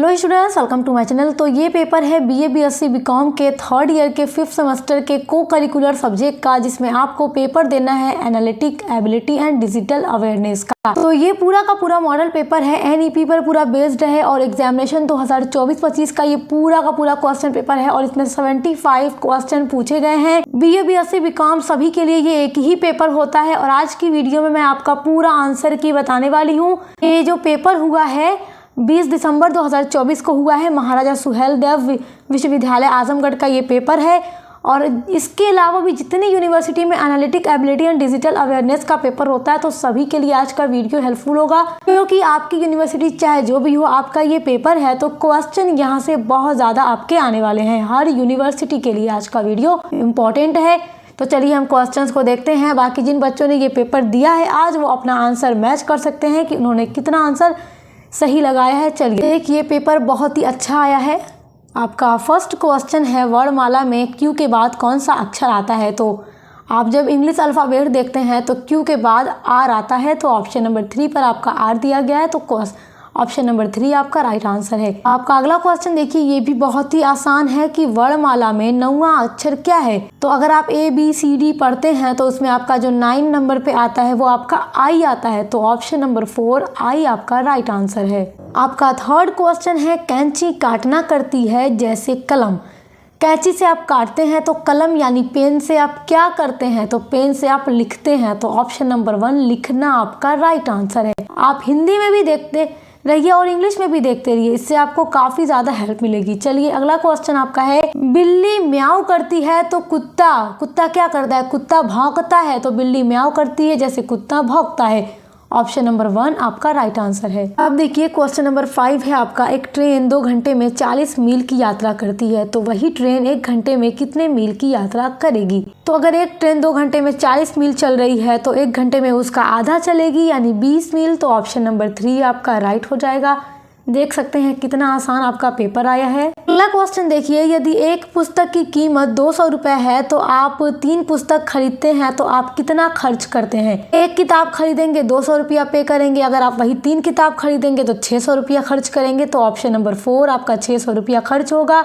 Hello students, welcome to my channel. तो ये paper है बीए बीएससी बीकॉम के थर्ड ईयर के 5th सेमेस्टर के को करिकुलर सब्जेक्ट का, जिसमें आपको पेपर देना है analytic ability and digital awareness का। तो ये पूरा का पूरा मॉडल पेपर है, एनईपी पर पूरा बेस्ड है और एग्जामिनेशन 2024-25 का ये पूरा का पूरा क्वेश्चन पेपर है और इसमें 75 क्वेश्चन पूछे गए हैं। बीए बीएससी बीकॉम सभी के लिए ये एक ही पेपर होता है और आज की वीडियो में मैं आपका पूरा आंसर की बताने वाली हूँ। ये जो पेपर हुआ है 20 दिसंबर 2024 को हुआ है, महाराजा सुहेल देव विश्वविद्यालय आजमगढ़ का ये पेपर है। और इसके अलावा भी जितनी यूनिवर्सिटी में analytic ability and digital awareness का पेपर होता है, तो सभी के लिए आज का वीडियो हेल्पफुल होगा, क्योंकि आपकी यूनिवर्सिटी चाहे जो भी हो, आपका ये पेपर है तो क्वेश्चन यहाँ से बहुत ज़्यादा आपके आने वाले हैं। हर यूनिवर्सिटी के लिए आज का वीडियो इम्पॉर्टेंट है। तो चलिए हम क्वेश्चंस को देखते हैं। बाकी जिन बच्चों ने ये पेपर दिया है आज वो अपना आंसर मैच कर सकते हैं कि उन्होंने कितना आंसर सही लगाया है। चलिए, एक ये पेपर बहुत ही अच्छा आया है। आपका फर्स्ट क्वेश्चन है, वर्णमाला में क्यू के बाद कौन सा अक्षर आता है? तो आप जब इंग्लिश अल्फ़ाबेट देखते हैं तो क्यू के बाद आर आता है, तो ऑप्शन नंबर 3 पर आपका आर दिया गया है, तो ऑप्शन नंबर 3 आपका राइट आंसर है। आपका अगला क्वेश्चन देखिए, ये भी बहुत ही आसान है कि वर्णमाला में 9वां अक्षर क्या है? तो अगर आप ABCD पढ़ते हैं तो उसमें आपका जो 9 नंबर पे आता है वो आपका आई आता है, तो ऑप्शन नंबर 4 आई आपका राइट आंसर है। आपका थर्ड क्वेश्चन है, कैंची काटना करती है जैसे कलम। कैंची से आप काटते हैं, तो कलम यानी पेन से आप क्या करते हैं? तो पेन से आप लिखते हैं, तो ऑप्शन नंबर 1 लिखना आपका राइट आंसर है। आप हिंदी में भी देखते रहिए और इंग्लिश में भी देखते रहिए, इससे आपको काफी ज्यादा हेल्प मिलेगी। चलिए, अगला क्वेश्चन आपका है, बिल्ली म्याऊ करती है तो कुत्ता क्या करता है? कुत्ता भौंकता है, तो बिल्ली म्याऊ करती है जैसे कुत्ता भौंकता है। ऑप्शन नंबर 1 आपका राइट आंसर है। अब देखिए क्वेश्चन नंबर 5 है आपका, एक ट्रेन 2 घंटे में 40 मील की यात्रा करती है, तो वही ट्रेन 1 घंटे में कितने मील की यात्रा करेगी? तो अगर एक ट्रेन 2 घंटे में 40 मील चल रही है तो 1 घंटे में उसका आधा चलेगी यानी 20 मील, तो ऑप्शन नंबर 3 आपका राइट हो जाएगा। देख सकते हैं कितना आसान आपका पेपर आया है। अगला क्वेश्चन देखिए, यदि एक पुस्तक की कीमत 200 रुपए है तो आप 3 पुस्तक खरीदते हैं, तो आप कितना खर्च करते हैं? एक किताब खरीदेंगे 200 रुपया पे करेंगे, अगर आप वही 3 किताब खरीदेंगे तो 600 रुपया खर्च करेंगे, तो ऑप्शन नंबर 4 आपका 600 रुपया खर्च होगा।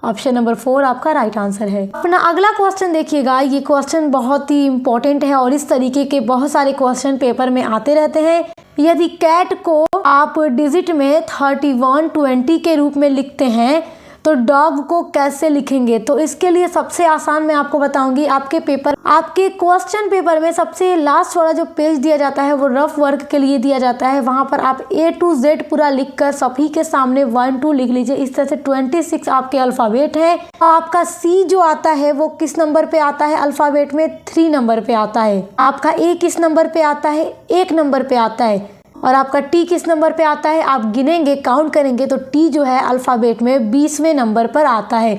ऑप्शन नंबर 4 आपका राइट आंसर है। अपना अगला क्वेश्चन देखिएगा, ये क्वेश्चन बहुत ही इंपॉर्टेंट है और इस तरीके के बहुत सारे क्वेश्चन पेपर में आते रहते हैं। यदि कैट को आप डिजिट में 3120 के रूप में लिखते हैं तो डॉग को कैसे लिखेंगे? तो इसके लिए सबसे आसान मैं आपको बताऊंगी। आपके क्वेश्चन पेपर में सबसे लास्ट वाला जो पेज दिया जाता है वो रफ वर्क के लिए दिया जाता है। वहां पर आप A to Z पूरा लिखकर सभी के सामने 1 2 लिख लीजिए। इस तरह से 26 आपके अल्फाबेट है। आपका C जो आता है वो किस नंबर पे आता है? अल्फाबेट में 3 नंबर पे आता है। आपका A किस नंबर पे आता है? 1 नंबर पे आता है। और आपका T किस नंबर पे आता है? आप गिनेंगे, काउंट करेंगे तो T जो है अल्फ़ाबेट में 20वें नंबर पर आता है।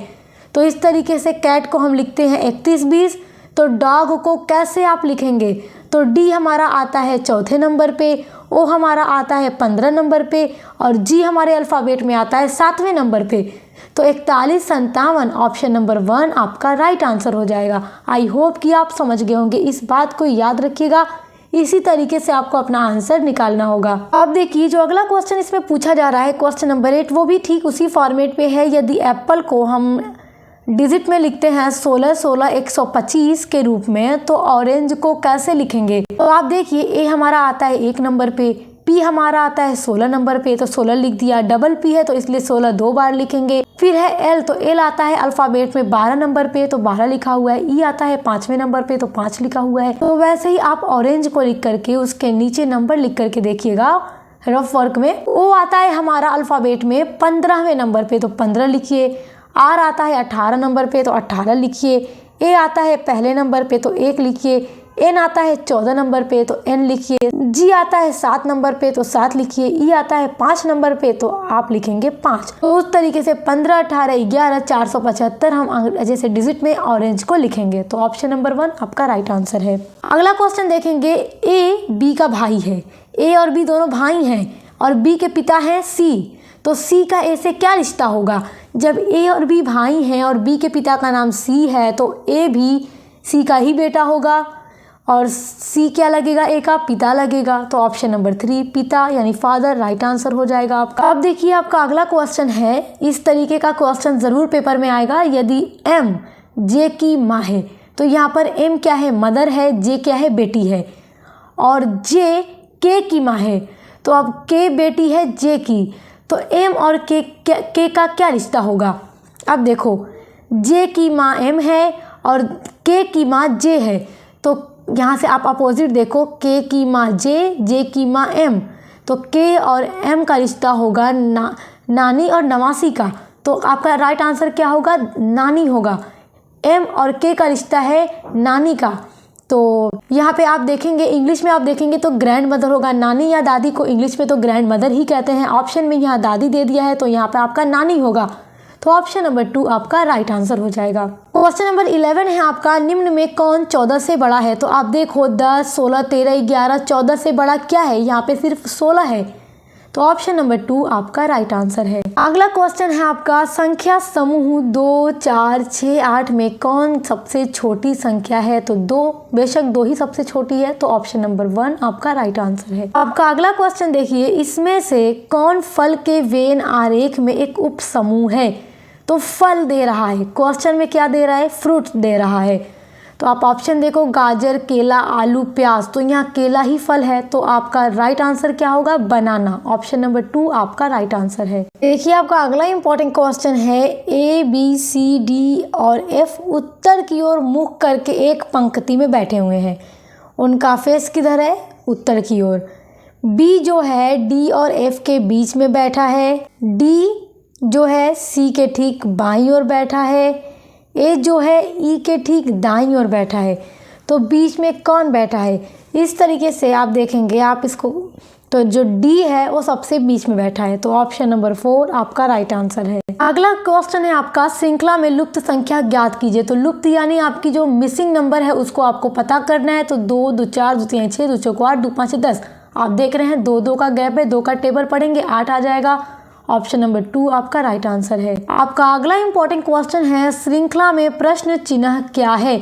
तो इस तरीके से कैट को हम लिखते हैं 31-20। तो डॉग को कैसे आप लिखेंगे? तो D हमारा आता है 4थे नंबर पे, O हमारा आता है 15 नंबर पे और G हमारे अल्फ़ाबेट में आता है 7वें नंबर पे। तो 4157 ऑप्शन नंबर 1 आपका राइट आंसर हो जाएगा। आई होप कि आप समझ गए होंगे, इस बात को याद रखिएगा। इसी तरीके से आपको अपना आंसर निकालना होगा। अब देखिए, जो अगला क्वेश्चन इसमें पूछा जा रहा है क्वेश्चन नंबर 8, वो भी ठीक उसी फॉर्मेट पे है। यदि एप्पल को हम डिजिट में लिखते हैं 16 16 125 के रूप में, तो ऑरेंज को कैसे लिखेंगे? तो आप देखिए, A हमारा आता है 1 नंबर पे, P हमारा आता है 16 नंबर पे, तो 16 लिख दिया। डबल P है तो इसलिए 16 2 बार लिखेंगे। फिर है L, तो L आता है अल्फ़ाबेट में 12 नंबर पे, तो 12 लिखा हुआ है। E आता है 5वें नंबर पे, तो 5 लिखा हुआ है। तो वैसे ही आप ऑरेंज को लिख करके उसके नीचे नंबर लिख करके देखिएगा रफ वर्क में। O आता है हमारा अल्फ़ाबेट में 15वें नंबर पे, तो 15 लिखिए। R आता है 18 नंबर पे, तो 18 लिखिए। A आता है पहले नंबर पे, तो 1 लिखिए। N आता है 14 नंबर पे, तो N लिखिए। G आता है 7 नंबर पे, तो 7 लिखिए। E आता है 5 नंबर पे, तो आप लिखेंगे 5। तो उस तरीके से 15 18 11 475 हम जैसे डिजिट में ऑरेंज को लिखेंगे। तो ऑप्शन नंबर 1 आपका राइट आंसर है। अगला क्वेश्चन देखेंगे, A B का भाई है। A और B दोनों भाई हैं और B के पिता हैं C, तो C का A से क्या रिश्ता होगा? जब A और B भाई हैं और B के पिता का नाम C है तो A भी C का ही बेटा होगा। और सी क्या लगेगा, ए का पिता लगेगा, तो ऑप्शन नंबर 3 पिता यानी फादर राइट आंसर हो जाएगा आपका। अब देखिए आपका अगला क्वेश्चन है, इस तरीके का क्वेश्चन ज़रूर पेपर में आएगा। यदि एम जे की माँ है तो यहाँ पर एम क्या है, मदर है, जे क्या है, बेटी है, और जे के की माँ है तो अब के बेटी है जे की, तो एम और के का क्या रिश्ता होगा। अब देखो जे की माँ एम है और के की माँ जे है, तो यहाँ से आप अपोजिट देखो, के की माँ जे की माँ एम, तो के और एम का रिश्ता होगा नानी और नवासी का, तो आपका राइट आंसर क्या होगा, नानी होगा। एम और के का रिश्ता है नानी का, तो यहाँ पे आप देखेंगे इंग्लिश में आप देखेंगे तो ग्रैंड मदर होगा। नानी या दादी को इंग्लिश में तो ग्रैंड मदर ही कहते हैं। ऑप्शन में यहाँ दादी दे दिया है तो यहाँ पे आपका नानी होगा, तो ऑप्शन नंबर 2 आपका राइट आंसर हो जाएगा। क्वेश्चन नंबर 11 है आपका, निम्न में कौन 14 से बड़ा है। तो आप देखो 10, 16, 13, 11, 14 से बड़ा क्या है, यहाँ पे सिर्फ 16 है, तो ऑप्शन नंबर 2 आपका राइट आंसर है। अगला क्वेश्चन है आपका, संख्या समूह 2, 4, 6, 8 में कौन सबसे छोटी संख्या है। तो 2, बेशक 2 ही सबसे छोटी है, तो ऑप्शन नंबर 1 आपका राइट आंसर है। आपका अगला क्वेश्चन देखिए, इसमें से कौन फल के वेन आरेख में एक उप समूह है। तो फल दे रहा है, क्वेश्चन में क्या दे रहा है, फ्रूट दे रहा है, तो आप ऑप्शन देखो गाजर, केला, आलू, प्याज, तो यहाँ केला ही फल है, तो आपका राइट आंसर क्या होगा, बनाना, ऑप्शन नंबर 2 आपका राइट आंसर है। देखिए आपका अगला इंपॉर्टेंट क्वेश्चन है, ए बी सी डी और एफ उत्तर की ओर मुख करके एक पंक्ति में बैठे हुए हैं, उनका फेस किधर है, उत्तर की ओर। बी जो है डी और एफ के बीच में बैठा है, डी जो है सी के ठीक बाईं ओर बैठा है, ए जो है ई के ठीक दाईं ओर बैठा है, तो बीच में कौन बैठा है। इस तरीके से आप देखेंगे आप इसको, तो जो डी है वो सबसे बीच में बैठा है, तो ऑप्शन नंबर 4 आपका राइट आंसर है। अगला क्वेश्चन है आपका, श्रृंखला में लुप्त संख्या ज्ञात कीजिए। तो लुप्त यानी आपकी जो मिसिंग नंबर है उसको आपको पता करना है, तो 2, 2, 4, 2, 3, 6, 2, 4, 8, 2, 5, 10, आप देख रहे हैं 2, 2 का गैप है, 2 का टेबल पढ़ेंगे 8 आ जाएगा, ऑप्शन नंबर 2 आपका राइट आंसर है। आपका अगला इंपॉर्टेंट क्वेश्चन है, श्रृंखला में प्रश्न चिन्ह क्या है।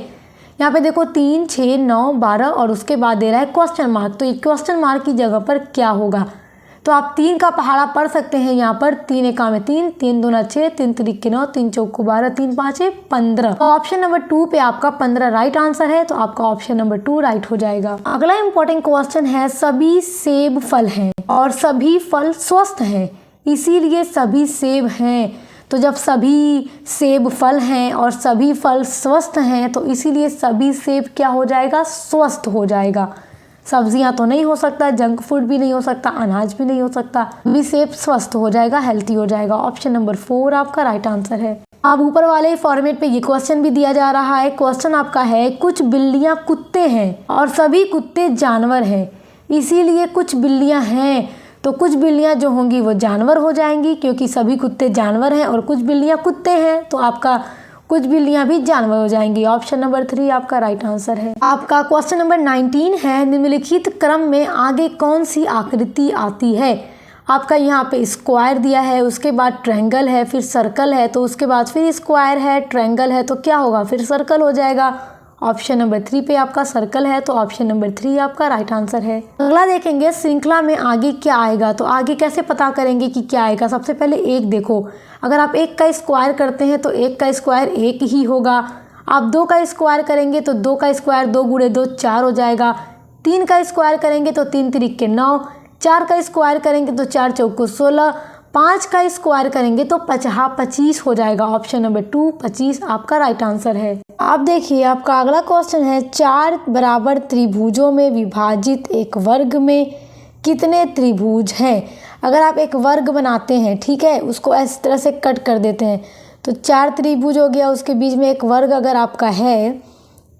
यहाँ पे देखो 3, 6, 9, 12 और उसके बाद दे रहा है क्वेश्चन मार्क, तो ये क्वेश्चन मार्क की जगह पर क्या होगा। तो आप 3 का पहाड़ा पढ़ सकते हैं यहाँ पर, 3 एका में 3, 3 दूना 6, 3 त्रिक 9, 3 चौक 12, 3 5 15, तो ऑप्शन नंबर 2 पे आपका 15 राइट आंसर है, तो आपका ऑप्शन नंबर 2 राइट हो जाएगा। अगला इंपॉर्टेंट क्वेश्चन है, सभी सेब फल हैं और सभी फल स्वस्थ हैं, इसीलिए सभी सेब हैं। तो जब सभी सेब फल हैं और सभी फल स्वस्थ हैं, तो इसीलिए सभी सेब क्या हो जाएगा, स्वस्थ हो जाएगा। सब्जियां तो नहीं हो सकता, जंक फूड भी नहीं हो सकता, अनाज भी नहीं हो सकता, सभी सेब स्वस्थ हो जाएगा, हेल्थी हो जाएगा, ऑप्शन नंबर 4 आपका राइट आंसर है। अब ऊपर वाले फॉर्मेट पे ये क्वेश्चन भी दिया जा रहा है। क्वेश्चन आपका है, कुछ बिल्लियां कुत्ते हैं और सभी कुत्ते जानवर हैं, इसीलिए कुछ बिल्लियां हैं, तो कुछ बिल्लियां जो होंगी वो जानवर हो जाएंगी, क्योंकि सभी कुत्ते जानवर हैं और कुछ बिल्लियां कुत्ते हैं, तो आपका कुछ बिल्लियां भी जानवर हो जाएंगी, ऑप्शन नंबर 3 आपका राइट आंसर है। आपका क्वेश्चन नंबर 19 है, निम्नलिखित क्रम में आगे कौन सी आकृति आती है। आपका यहाँ पे स्क्वायर दिया है, उसके बाद ट्रायंगल है, फिर सर्कल है, तो उसके बाद फिर स्क्वायर है, ट्रायंगल है, तो क्या होगा, फिर सर्कल हो जाएगा, ऑप्शन नंबर 3 पे आपका सर्कल है, तो ऑप्शन नंबर 3 आपका राइट आंसर है। अगला देखेंगे, श्रृंखला में आगे क्या आएगा। तो आगे कैसे पता करेंगे कि क्या आएगा, सबसे पहले 1 देखो, अगर आप 1 का स्क्वायर करते हैं तो 1 का स्क्वायर 1 ही होगा। आप 2 का स्क्वायर करेंगे तो 2 का स्क्वायर 2 गुणे 2 4 हो जाएगा। 3 का स्क्वायर करेंगे तो 3 त्रिक 9, 4 का स्क्वायर करेंगे तो 4 चौक 16, 5 का स्क्वायर करेंगे तो 25 हो जाएगा, ऑप्शन नंबर 2 25 आपका राइट आंसर है। आप देखिए आपका अगला क्वेश्चन है, 4 बराबर त्रिभुजों में विभाजित एक वर्ग में कितने त्रिभुज हैं। अगर आप एक वर्ग बनाते हैं, ठीक है, उसको इस तरह से कट कर देते हैं, तो 4 त्रिभुज हो गया, उसके बीच में एक वर्ग अगर आपका है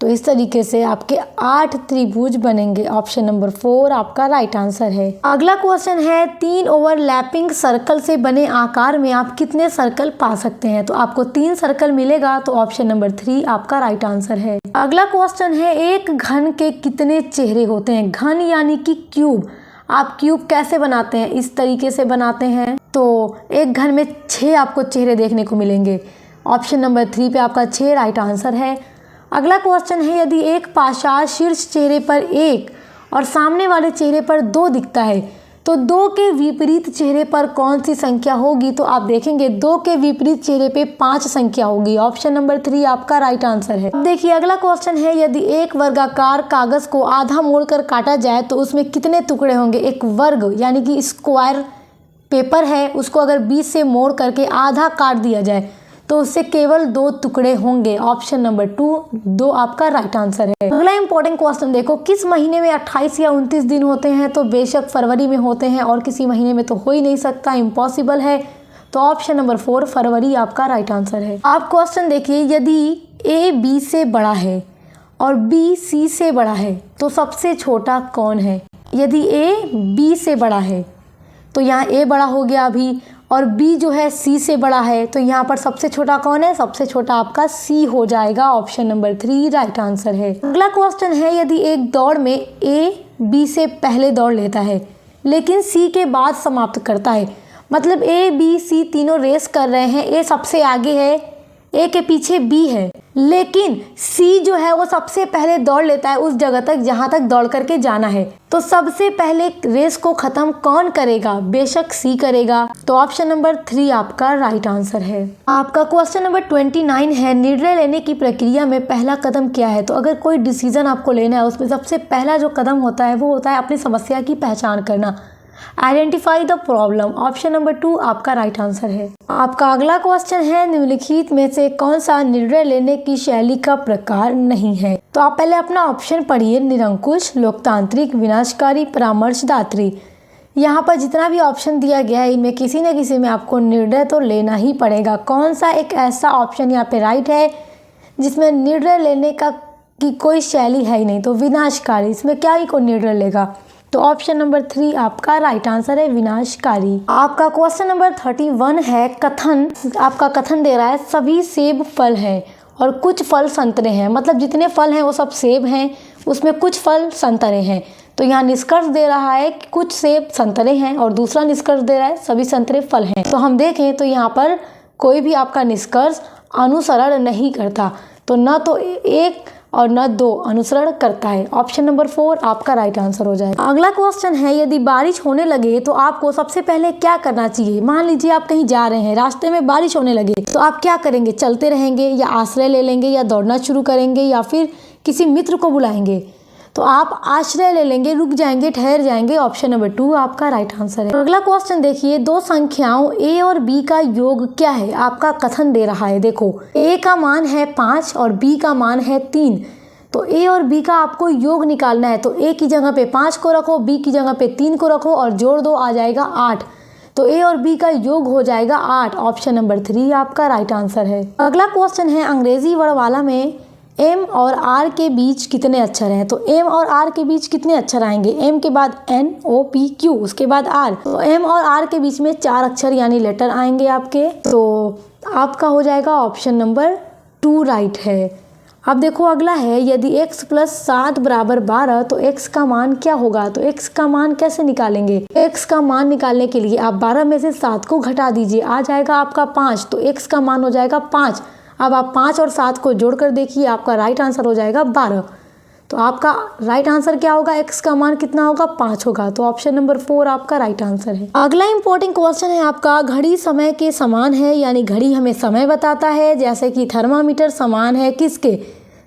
तो इस तरीके से आपके 8 त्रिभुज बनेंगे, ऑप्शन नंबर 4 आपका राइट आंसर है। अगला क्वेश्चन है, 3 ओवरलैपिंग सर्कल से बने आकार में आप कितने सर्कल पा सकते हैं। तो आपको 3 सर्कल मिलेगा, तो ऑप्शन नंबर 3 आपका राइट आंसर है। अगला क्वेश्चन है, एक घन के कितने चेहरे होते हैं। घन यानी कि क्यूब, आप क्यूब कैसे बनाते हैं, इस तरीके से बनाते हैं, तो एक घन में 6 आपको चेहरे देखने को मिलेंगे, ऑप्शन नंबर 3 पे आपका 6 राइट आंसर है। अगला क्वेश्चन है, यदि एक पाशा शीर्ष चेहरे पर 1 और सामने वाले चेहरे पर 2 दिखता है तो 2 के विपरीत चेहरे पर कौन सी संख्या होगी? तो आप देखेंगे 2 के विपरीत चेहरे पे 5 संख्या होगी। ऑप्शन नंबर 3 आपका राइट आंसर है। अब देखिए अगला क्वेश्चन है, यदि एक वर्गाकार कागज को आधा मोड़कर काटा जाए तो उसमें कितने टुकड़े होंगे? एक वर्ग यानी कि स्क्वायर पेपर है, उसको अगर बीच से मोड़ करके आधा काट दिया जाए तो उससे केवल 2 टुकड़े होंगे। ऑप्शन नंबर 2 आपका राइट आंसर है। अगला इंपॉर्टेंट क्वेश्चन देखो, किस महीने में 28 या 29 दिन होते हैं? तो बेशक फरवरी में होते हैं और किसी महीने में तो हो ही नहीं सकता, इम्पॉसिबल है। तो ऑप्शन नंबर 4 फरवरी आपका राइट आंसर है। आप क्वेश्चन देखिए, यदि ए बी से बड़ा है और बी सी से बड़ा है तो सबसे छोटा कौन है? यदि ए बी से बड़ा है तो यहाँ ए बड़ा हो गया अभी, और बी जो है सी से बड़ा है तो यहाँ पर सबसे छोटा कौन है? सबसे छोटा आपका सी हो जाएगा। ऑप्शन नंबर 3 राइट आंसर है। अगला क्वेश्चन है, यदि एक दौड़ में ए बी से पहले दौड़ लेता है लेकिन सी के बाद समाप्त करता है, मतलब ए बी सी तीनों रेस कर रहे हैं, ए सबसे आगे है, ए के पीछे बी है, लेकिन सी जो है वो सबसे पहले दौड़ लेता है उस जगह तक जहां तक दौड़ करके जाना है, तो सबसे पहले रेस को खत्म कौन करेगा? बेशक सी करेगा। तो ऑप्शन नंबर 3 आपका राइट आंसर है। आपका क्वेश्चन नंबर 29 है, निर्णय लेने की प्रक्रिया में पहला कदम क्या है? तो अगर कोई डिसीजन आपको लेना है उसमें सबसे पहला जो कदम होता है वो होता है अपनी समस्या की पहचान करना, identify the problem. Option number 2 आपका राइट आंसर है। आपका अगला क्वेश्चन है, निम्नलिखित में से कौन सा निर्णय लेने की शैली का प्रकार नहीं है? तो आप पहले अपना ऑप्शन पढ़िए, निरंकुश, लोकतांत्रिक, विनाशकारी, परामर्शदात्री। यहाँ पर जितना भी ऑप्शन दिया गया है इनमें किसी न किसी में आपको निर्णय तो लेना ही पड़ेगा। कौन सा एक ऐसा ऑप्शन यहाँ पे राइट है जिसमें निर्णय लेने की कोई शैली है ही नहीं? तो विनाशकारी, इसमें क्या ही कोई निर्णय लेगा? तो ऑप्शन नंबर 3 आपका राइट आंसर है, विनाशकारी। आपका क्वेश्चन नंबर 31 है, कथन। आपका कथन दे रहा है सभी सेब फल हैं और कुछ फल संतरे हैं, मतलब जितने फल हैं वो सब सेब हैं, उसमें कुछ फल संतरे हैं। तो यहाँ निष्कर्ष दे रहा है कि कुछ सेब संतरे हैं और दूसरा निष्कर्ष दे रहा है सभी संतरे फल हैं। तो हम देखें तो यहाँ पर कोई भी आपका निष्कर्ष अनुसरण नहीं करता, तो न तो 1 और न 2 अनुसरण करता है। ऑप्शन नंबर 4 आपका राइट आंसर हो जाएगा। अगला क्वेश्चन है, यदि बारिश होने लगे तो आपको सबसे पहले क्या करना चाहिए? मान लीजिए आप कहीं जा रहे हैं, रास्ते में बारिश होने लगे तो आप क्या करेंगे? चलते रहेंगे या आश्रय ले लेंगे या दौड़ना शुरू करेंगे या फिर किसी मित्र को बुलाएंगे? तो आप आश्रय ले लेंगे, रुक जाएंगे, ठहर जाएंगे। ऑप्शन नंबर 2 आपका राइट आंसर है। अगला क्वेश्चन देखिए, 2 संख्याओं a और b का योग क्या है? आपका कथन दे रहा है, देखो a का मान है 5 और b का मान है 3, तो a और b का आपको योग निकालना है। तो a की जगह पे 5 को रखो, b की जगह पे 3 को रखो और जोड़ दो, आ जाएगा 8। तो a और b का योग हो जाएगा 8। ऑप्शन नंबर 3 आपका राइट आंसर है। अगला क्वेश्चन है, अंग्रेजी वर्णमाला में m और r के बीच कितने अक्षर हैं? तो m और r के बीच कितने अक्षर आएंगे? m के बाद n o p q, उसके बाद r, तो m और r के बीच में 4 अक्षर यानी लेटर आएंगे आपके। तो आपका हो जाएगा ऑप्शन नंबर 2 राइट है। अब देखो अगला है, यदि x + 7 = 12 तो x का मान क्या होगा? तो x का मान कैसे निकालेंगे? x का मान निकालने के लिए आप 12 में से 7 को घटा दीजिए, आ जाएगा आपका 5, तो x का मान हो जाएगा 5। अब आप 5 और 7 को जोड़ कर देखिए, आपका राइट आंसर हो जाएगा 12। तो आपका राइट आंसर क्या होगा? x का मान कितना होगा? 5 होगा। तो ऑप्शन नंबर 4 आपका राइट आंसर है। अगला इंपॉर्टेंट क्वेश्चन है आपका, घड़ी समय के समान है, यानी घड़ी हमें समय बताता है, जैसे कि थर्मामीटर समान है किसके?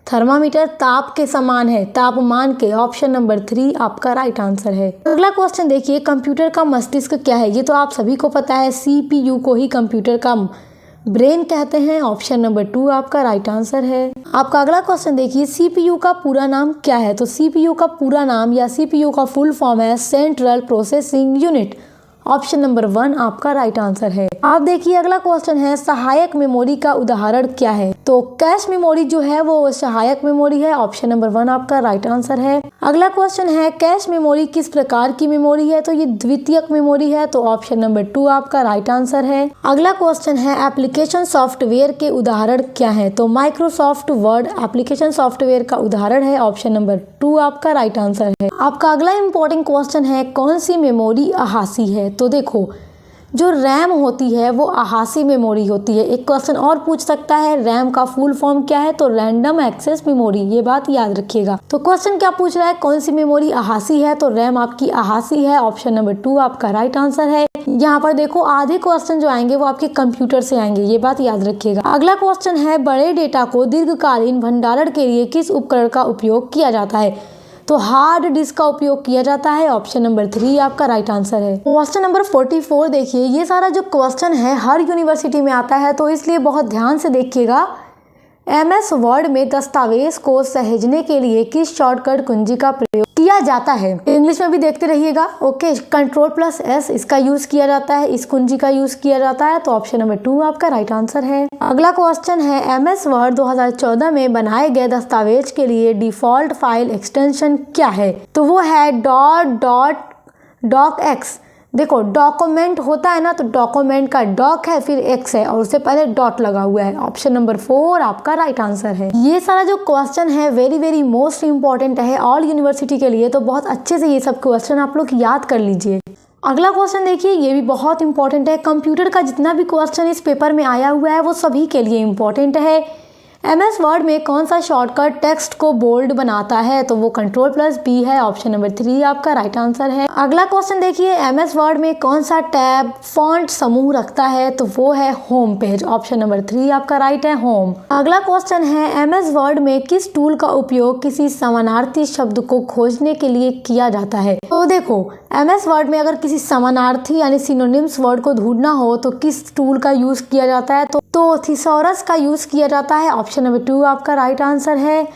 थर्मामीटर ताप के समान है, तापमान के। ऑप्शन नंबर 3 आपका राइट आंसर है। अगला क्वेश्चन देखिए, कंप्यूटर का मस्तिष्क क्या है? ये तो आप सभी को पता है, CPU को ही कंप्यूटर का ब्रेन कहते हैं। ऑप्शन नंबर 2 आपका राइट आंसर है। आपका अगला क्वेश्चन देखिए, CPU का पूरा नाम क्या है? तो CPU का पूरा नाम या CPU का फुल फॉर्म है central processing unit. Option number 1 आपका राइट आंसर है। आप देखिए अगला क्वेश्चन है, सहायक मेमोरी का उदाहरण क्या है? तो कैश मेमोरी जो है वो सहायक मेमोरी है। ऑप्शन नंबर 1 आपका राइट आंसर है। अगला क्वेश्चन है, कैश मेमोरी किस प्रकार की मेमोरी है? तो ये द्वितीयक मेमोरी है। तो ऑप्शन नंबर 2 आपका राइट आंसर है। अगला क्वेश्चन है, एप्लीकेशन सॉफ्टवेयर के उदाहरण क्या है? तो माइक्रोसॉफ्ट वर्ड एप्लीकेशन सॉफ्टवेयर का उदाहरण है। ऑप्शन नंबर 2 आपका राइट आंसर है। आपका अगला इंपॉर्टेंट क्वेश्चन है, कौन सी मेमोरी आभासी है? तो देखो जो रैम होती है वो आभासी मेमोरी होती है। एक क्वेश्चन और पूछ सकता है रैम का फुल फॉर्म क्या है, तो रैंडम एक्सेस मेमोरी, ये बात याद रखिएगा। तो क्वेश्चन क्या पूछ रहा है, कौन सी मेमोरी आभासी है, तो रैम आपकी आभासी है। ऑप्शन नंबर 2 आपका राइट आंसर है। यहाँ पर देखो आधे क्वेश्चन जो आएंगे वो आपके कंप्यूटर से आएंगे, ये बात याद रखिएगा। अगला क्वेश्चन है बड़े डेटा को दीर्घकालीन भंडारण के लिए किस उपकरण का उपयोग किया जाता है, तो हार्ड डिस्क का उपयोग किया जाता है। ऑप्शन नंबर 3 आपका राइट आंसर है। क्वेश्चन नंबर 44 देखिए, ये सारा जो क्वेश्चन है हर यूनिवर्सिटी में आता है, तो इसलिए बहुत ध्यान से देखिएगा। MS वर्ड में दस्तावेज को सहेजने के लिए किस शॉर्टकट कुंजी का प्रयोग किया जाता है, इंग्लिश में भी देखते रहिएगा। ओके, Ctrl+S इसका यूज किया जाता है, इस कुंजी का यूज किया जाता है, तो ऑप्शन नंबर 2 आपका राइट आंसर है। अगला क्वेश्चन है MS वर्ड 2014 में बनाए गए दस्तावेज के लिए डिफॉल्ट फाइल एक्सटेंशन क्या है, तो वो है .docx। देखो डॉक्यूमेंट होता है ना, तो डॉक्यूमेंट का डॉक है फिर एक्स है और उससे पहले डॉट लगा हुआ है। ऑप्शन नंबर 4 आपका राइट आंसर है। ये सारा जो क्वेश्चन है वेरी मोस्ट इंपॉर्टेंट है ऑल यूनिवर्सिटी के लिए, तो बहुत अच्छे से ये सब क्वेश्चन आप लोग याद कर लीजिए। अगला क्वेश्चन देखिए, ये भी बहुत इंपॉर्टेंट है। कंप्यूटर का जितना भी क्वेश्चन इस पेपर में आया हुआ है वो सभी के लिए इंपॉर्टेंट है। MS वर्ड में कौन सा शॉर्टकट टेक्स्ट को बोल्ड बनाता है, तो वो Ctrl+B है। ऑप्शन नंबर 3 आपका राइट आंसर है। अगला क्वेश्चन देखिए, MS वर्ड में कौन सा टैब फॉन्ट समूह रखता है, तो वो है होम पेज। ऑप्शन नंबर 3 आपका राइट है, होम। अगला क्वेश्चन है MS वर्ड में किस टूल का उपयोग किसी समानार्थी शब्द को खोजने के लिए किया जाता है, तो देखो MS वर्ड में अगर किसी समानार्थी यानी सिनोनिम्स वर्ड को ढूंढना हो तो किस टूल का यूज किया जाता है, तो थिसॉरस का यूज किया जाता है। ऑप्शन नंबर 2 आपका राइट आंसर है।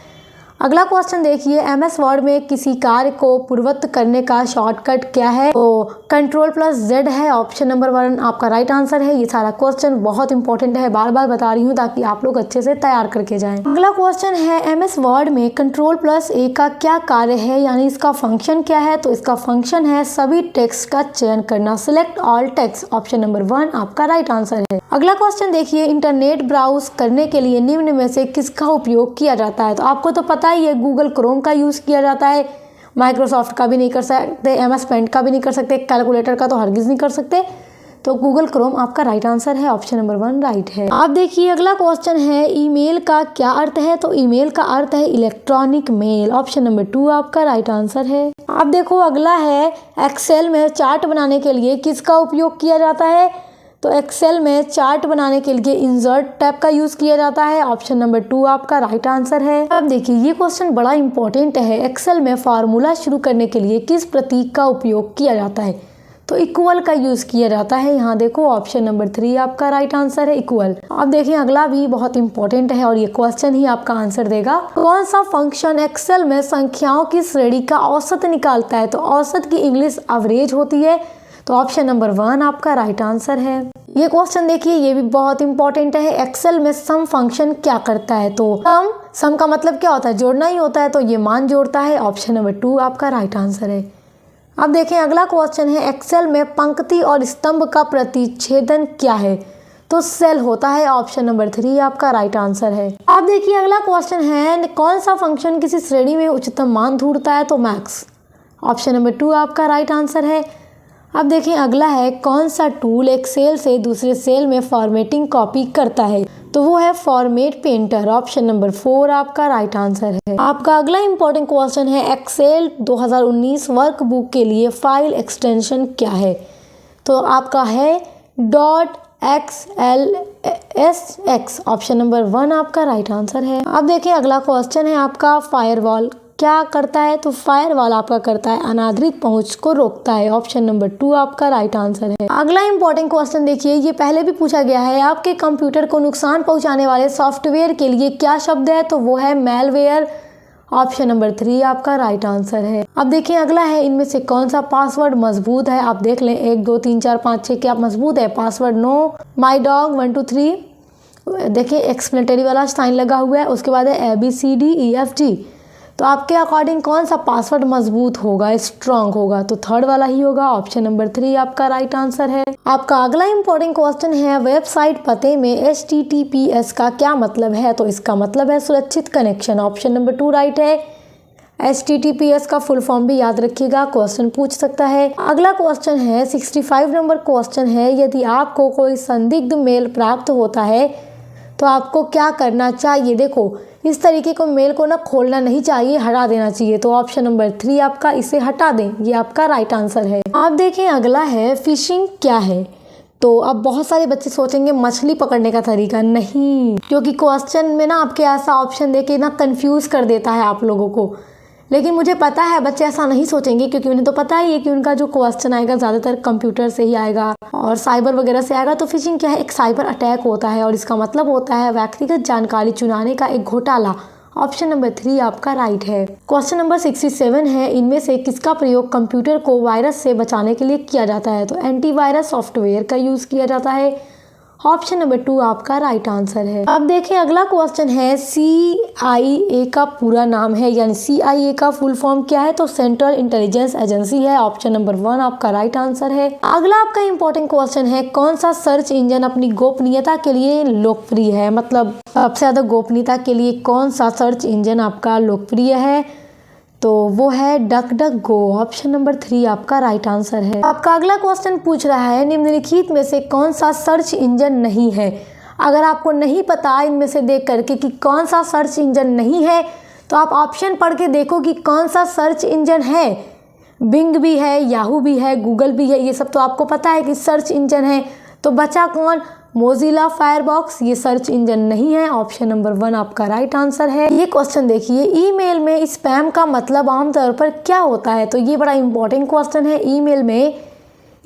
अगला क्वेश्चन देखिए, MS वर्ड में किसी कार्य को पूर्ववत करने का शॉर्टकट क्या है, तो Ctrl+Z है। ऑप्शन नंबर 1 आपका राइट आंसर है। ये सारा क्वेश्चन बहुत इंपॉर्टेंट है, बार बार बता रही हूँ ताकि आप लोग अच्छे से तैयार करके जाएं। अगला क्वेश्चन है MS वर्ड में Ctrl+A का क्या कार्य है, यानी इसका फंक्शन क्या है, तो इसका फंक्शन है सभी टेक्स्ट का चयन करना, select all text. Option number 1 आपका राइट आंसर है। अगला क्वेश्चन देखिए, इंटरनेट ब्राउज करने के लिए निम्न में से किसका उपयोग किया जाता है, तो आपको तो पता ही है गूगल क्रोम का यूज किया जाता है। माइक्रोसॉफ्ट का भी नहीं कर सकते, MS पेंट का भी नहीं कर सकते, कैलकुलेटर का तो हरगिज नहीं कर सकते, तो गूगल क्रोम आपका राइट आंसर है। ऑप्शन नंबर 1 राइट है। आप देखिए अगला क्वेश्चन है ईमेल का क्या अर्थ है, तो ईमेल का अर्थ है इलेक्ट्रॉनिक मेल। ऑप्शन नंबर 2 आपका राइट आंसर है। आप देखो अगला है एक्सेल में चार्ट बनाने के लिए किसका उपयोग किया जाता है, तो एक्सेल में चार्ट बनाने के लिए इंसर्ट टैब का यूज किया जाता है। ऑप्शन नंबर 2 आपका राइट आंसर है। अब देखिए ये क्वेश्चन बड़ा इंपॉर्टेंट है, एक्सेल में फार्मूला शुरू करने के लिए किस प्रतीक का उपयोग किया जाता है, तो इक्वल का यूज किया जाता है। यहाँ देखो ऑप्शन नंबर 3 आपका राइट आंसर है, इक्वल। अब देखिए अगला भी बहुत इंपॉर्टेंट है और ये क्वेश्चन ही आपका आंसर देगा। कौन सा फंक्शन एक्सेल में संख्याओं की श्रेणी का औसत निकालता है, तो औसत की इंग्लिश एवरेज होती है, तो ऑप्शन नंबर 1 आपका राइट आंसर है। ये क्वेश्चन देखिए ये भी बहुत इंपॉर्टेंट है, एक्सेल में सम फंक्शन क्या करता है, तो सम का मतलब क्या होता है, जोड़ना ही होता है, तो ये मान जोड़ता है। ऑप्शन नंबर 2 आपका राइट आंसर है। अब देखें अगला क्वेश्चन है एक्सेल में पंक्ति और स्तंभ का प्रतिच्छेदन क्या है, तो सेल होता है। ऑप्शन नंबर 3 आपका राइट आंसर है। अब देखिए अगला क्वेश्चन है कौन सा फंक्शन किसी श्रेणी में उच्चतम मान ढूंढता है, तो मैक्स। ऑप्शन नंबर 2 आपका राइट आंसर है। अब देखिए अगला है कौन सा टूल एक सेल से दूसरे सेल में फॉर्मेटिंग कॉपी करता है, तो वो है फॉर्मेट पेंटर। ऑप्शन नंबर 4 आपका राइट आंसर है। आपका अगला इंपॉर्टेंट क्वेश्चन है एक्सेल 2019 वर्कबुक के लिए फाइल एक्सटेंशन क्या है, तो आपका है .xlsx। ऑप्शन नंबर 1 आपका राइट आंसर है। अब देखिए अगला क्वेश्चन है आपका फायरवॉल क्या करता है, तो फायरवॉल आपका करता है अनाधिकृत पहुंच को रोकता है। ऑप्शन नंबर 2 आपका राइट आंसर है। अगला इंपॉर्टेंट क्वेश्चन देखिए ये पहले भी पूछा गया है, आपके कंप्यूटर को नुकसान पहुंचाने वाले सॉफ्टवेयर के लिए क्या शब्द है, तो वो है मेलवेयर। ऑप्शन नंबर 3 आपका राइट आंसर है। अब देखिए अगला है इनमें से कौन सा पासवर्ड मजबूत है, आप देख लें 1 2 3 4 5 6 क्या मजबूत है, पासवर्ड नो माई डॉग 1 2 3। देखिए एक्सप्लेनेटरी वाला साइन लगा हुआ है, उसके बाद है ABCDEFG। तो आपके अकॉर्डिंग कौन सा पासवर्ड मजबूत होगा, स्ट्रांग होगा, तो थर्ड वाला ही होगा। ऑप्शन नंबर 3 आपका राइट आंसर है। आपका अगला इंपॉर्टेंट क्वेश्चन है वेबसाइट पते में HTTPS का क्या मतलब है, तो इसका मतलब है सुरक्षित कनेक्शन। ऑप्शन नंबर 2 राइट है। HTTPS का फुल फॉर्म भी याद रखिएगा, क्वेश्चन पूछ सकता है। अगला क्वेश्चन है 65 नंबर क्वेश्चन है, यदि आपको कोई संदिग्ध मेल प्राप्त होता है तो आपको क्या करना चाहिए। देखो, इस तरीके को मेल को ना खोलना नहीं चाहिए, हटा देना चाहिए। तो ऑप्शन नंबर 3 आपका, इसे हटा दें, ये आपका राइट आंसर है। आप देखें अगला है फिशिंग क्या है। तो अब बहुत सारे बच्चे सोचेंगे मछली पकड़ने का तरीका, नहीं, क्योंकि क्वेश्चन में ना आपके ऐसा ऑप्शन देके ना कंफ्यूज कर देता है आप लोगों को। लेकिन मुझे पता है बच्चे ऐसा नहीं सोचेंगे, क्योंकि उन्हें तो पता ही है कि उनका जो क्वेश्चन आएगा ज़्यादातर कंप्यूटर से ही आएगा और साइबर वगैरह से आएगा। तो फिशिंग क्या है, एक साइबर अटैक होता है और इसका मतलब होता है व्यक्तिगत जानकारी चुराने का एक घोटाला। ऑप्शन नंबर 3 आपका राइट है। क्वेश्चन नंबर 67 है, इनमें से किसका प्रयोग कंप्यूटर को वायरस से बचाने के लिए किया जाता है। तो एंटीवायरस सॉफ्टवेयर का यूज़ किया जाता है। ऑप्शन नंबर 2 आपका राइट आंसर है। अब देखिए अगला क्वेश्चन है CIA का पूरा नाम है, यानी CIA का फुल फॉर्म क्या है। तो सेंट्रल इंटेलिजेंस एजेंसी है। ऑप्शन नंबर 1 आपका राइट आंसर है। अगला आपका इंपॉर्टेंट क्वेश्चन है, कौन सा सर्च इंजन अपनी गोपनीयता के लिए लोकप्रिय है। मतलब सबसे ज़्यादा गोपनीयता के लिए कौन सा सर्च इंजन आपका लोकप्रिय है। तो वो है डक डक गो। ऑप्शन नंबर 3 आपका राइट आंसर है। आपका अगला क्वेश्चन पूछ रहा है, निम्नलिखित में से कौन सा सर्च इंजन नहीं है। अगर आपको नहीं पता इनमें से देख करके कि कौन सा सर्च इंजन नहीं है, तो आप ऑप्शन पढ़ के देखो कि कौन सा सर्च इंजन है। बिंग भी है, याहू भी है, गूगल भी है, ये सब तो आपको पता है कि सर्च इंजन है। तो बचा कौन, मोजिला फायरबॉक्स, ये सर्च इंजन नहीं है। ऑप्शन नंबर 1 आपका राइट आंसर है। ये क्वेश्चन देखिए, ईमेल में स्पैम का मतलब आमतौर पर क्या होता है। तो ये बड़ा इंपॉर्टेंट क्वेश्चन है। ईमेल में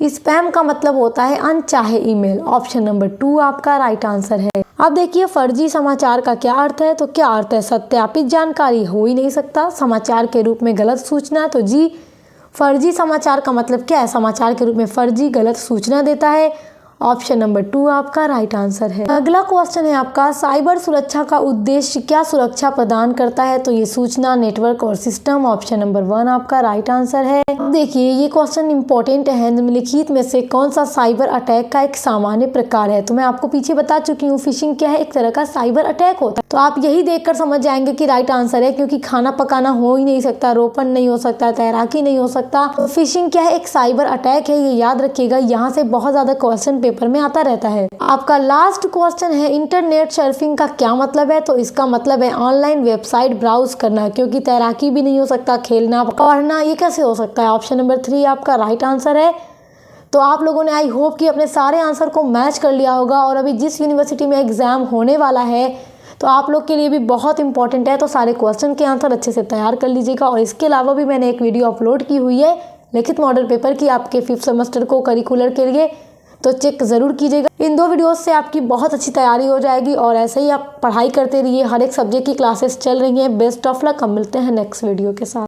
स्पैम का मतलब होता है अनचाहे ईमेल। ऑप्शन नंबर 2 आपका राइट आंसर है। अब देखिए फर्जी समाचार का क्या अर्थ है। तो क्या अर्थ है, सत्यापित जानकारी हो ही नहीं सकता, समाचार के रूप में गलत सूचना। तो जी, फर्जी समाचार का मतलब क्या है, समाचार के रूप में फर्जी गलत सूचना देता है। ऑप्शन नंबर 2 आपका राइट आंसर है। अगला क्वेश्चन है आपका, साइबर सुरक्षा का उद्देश्य क्या सुरक्षा प्रदान करता है। तो ये सूचना, नेटवर्क और सिस्टम। ऑप्शन नंबर 1 आपका राइट आंसर है। देखिए ये क्वेश्चन इंपॉर्टेंट है, निम्नलिखित में से कौन सा साइबर अटैक का एक सामान्य प्रकार है। तो मैं आपको पीछे बता चुकी हूँ, फिशिंग क्या है, एक तरह का साइबर अटैक होता है। तो आप यही देखकर समझ जाएंगे कि राइट आंसर है, क्योंकि खाना पकाना हो ही नहीं सकता, रोपण नहीं हो सकता, तैराकी नहीं हो सकता। तो फिशिंग क्या है, एक साइबर अटैक है, ये याद रखिएगा। यहाँ से बहुत ज्यादा क्वेश्चन पेपर में आता रहता है। आपका लास्ट क्वेश्चन है, इंटरनेट सर्फिंग का क्या मतलब है। तो इसका मतलब है ऑनलाइन वेबसाइट ब्राउज करना, क्योंकि तैराकी भी नहीं हो सकता, खेलना पढ़ना ये कैसे हो सकता है। ऑप्शन नंबर 3 आपका राइट आंसर है। तो आप लोगों ने आई होप कि अपने सारे आंसर को मैच कर लिया होगा। और अभी जिस यूनिवर्सिटी में एग्जाम होने वाला है तो आप लोग के लिए भी बहुत इंपॉर्टेंट है, तो सारे क्वेश्चन के आंसर अच्छे से तैयार कर लीजिएगा। और इसके अलावा भी मैंने एक वीडियो अपलोड की हुई है लिखित मॉडल पेपर की, आपके 5th सेमेस्टर को करिकुलर के लिए, तो चेक ज़रूर कीजिएगा। इन 2 वीडियोस से आपकी बहुत अच्छी तैयारी हो जाएगी। और ऐसे ही आप पढ़ाई करते रहिए, हर एक सब्जेक्ट की क्लासेस चल रही हैं। Best of luck. हम मिलते हैं नेक्स्ट वीडियो के साथ।